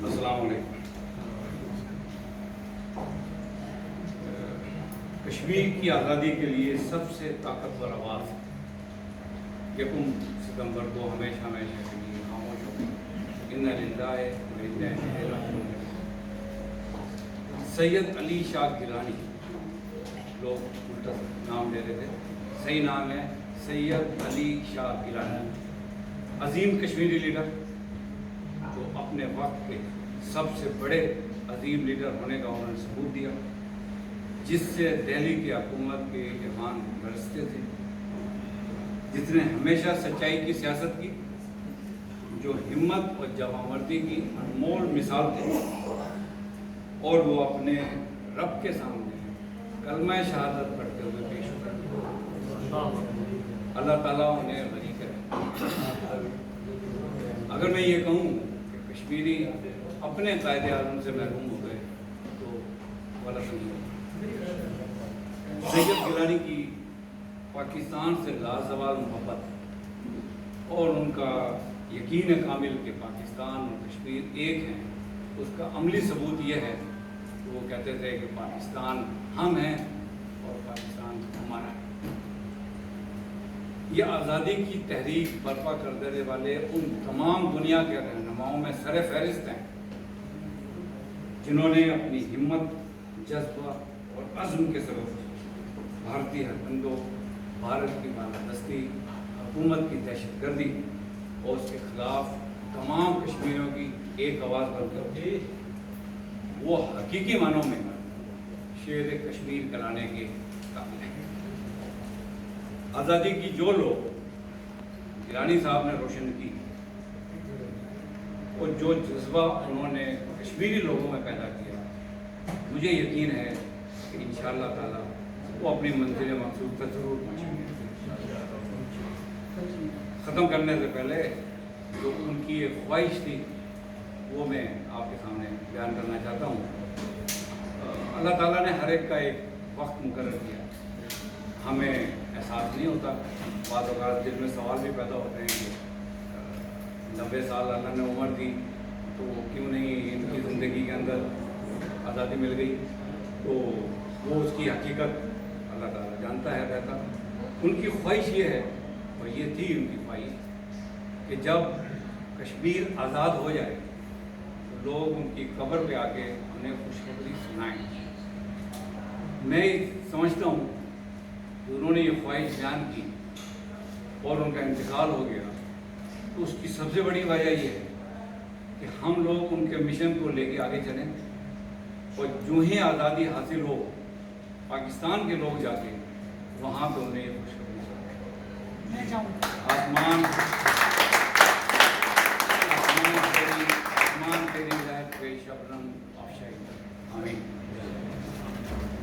السلام علیکم۔ کشمیر کی آزادی کے لیے سب سے طاقتور آواز 1 ستمبر کو ہمیشہ کے لیے خاموش ہو گئی۔ انا للہ و انا الیہ راجعون۔ سید علی شاہ گیلانی، لوگ الٹا نام لے رہے تھے، صحیح نام ہے سید علی شاہ گیلانی، عظیم کشمیری لیڈر جو اپنے وقت کے سب سے بڑے عظیم لیڈر ہونے کا انہوں نے ثبوت دیا، جس سے دہلی کی حکومت کے ایوان برستے تھے، جس نے ہمیشہ سچائی کی سیاست کی، جو ہمت اور جوانمردی کی انمول مثال تھی، اور وہ اپنے رب کے سامنے کلمہ شہادت پڑھتے ہوئے پیش ہوئے۔ اللہ تعالیٰ انہیں غنی کرے۔ اگر میں یہ کہوں کہ کشمیری اپنے قائد اعظم سے محروم ہو گئے تو غلط نہیں ہوگا۔ سید گیلانی کی پاکستان سے لازوال محبت اور ان کا یقین کامل کہ پاکستان اور کشمیر ایک ہیں، اس کا عملی ثبوت یہ ہے کہ وہ کہتے تھے کہ پاکستان ہم ہیں اور پاکستان ہمارا ہے۔ یہ آزادی کی تحریک برپا کر دینے والے ان تمام دنیا کے رہنماؤں میں سر فہرست ہیں جنہوں نے اپنی ہمت، جذبہ اور عزم کے سبب بھارتی حکمرانوں، بھارت کی بالادستی، حکومت کی دہشت گردی اور اس کے خلاف تمام کشمیریوں کی ایک آواز بن کر اٹھی۔ وہ حقیقی معنوں میں شیر کشمیر کرانے کے قابل ہیں۔ آزادی کی جو لوگ گیلانی صاحب نے روشن کی اور جو جذبہ انہوں نے کشمیری لوگوں میں پیدا کیا، مجھے یقین ہے کہ انشاءاللہ تعالیٰ وہ اپنی منزل مقصود تک ضرور پہنچیں گے۔ ختم کرنے سے پہلے جو ان کی ایک خواہش تھی وہ میں آپ کے سامنے بیان کرنا چاہتا ہوں۔ اللہ تعالیٰ نے ہر ایک کا ایک وقت مقرر کیا، ہمیں احساس نہیں ہوتا، بعض اوقات دل میں سوال بھی پیدا ہوتے ہیں کہ 90 سال اللہ نے عمر دی تو کیوں نہیں ان کی زندگی کے اندر آزادی مل گئی، تو وہ اس کی حقیقت اللہ تعالیٰ جانتا ہے بہتر۔ ان کی خواہش یہ ہے، اور یہ تھی ان کی خواہش، کہ جب کشمیر آزاد ہو جائے تو لوگ ان کی قبر پہ آ کے انہیں خوشخبری سنائیں۔ میں سمجھتا ہوں کہ انہوں نے یہ خواہش بیان کی اور ان کا انتقال ہو گیا، تو اس کی سب سے بڑی وجہ یہ ہے کہ ہم لوگ ان کے مشن کو لے کے آگے چلیں، اور جو ہی آزادی حاصل ہو پاکستان کے لوگ جا کے وہاں پہ انہیں یہ خوشخبری سنائیں۔ آسمان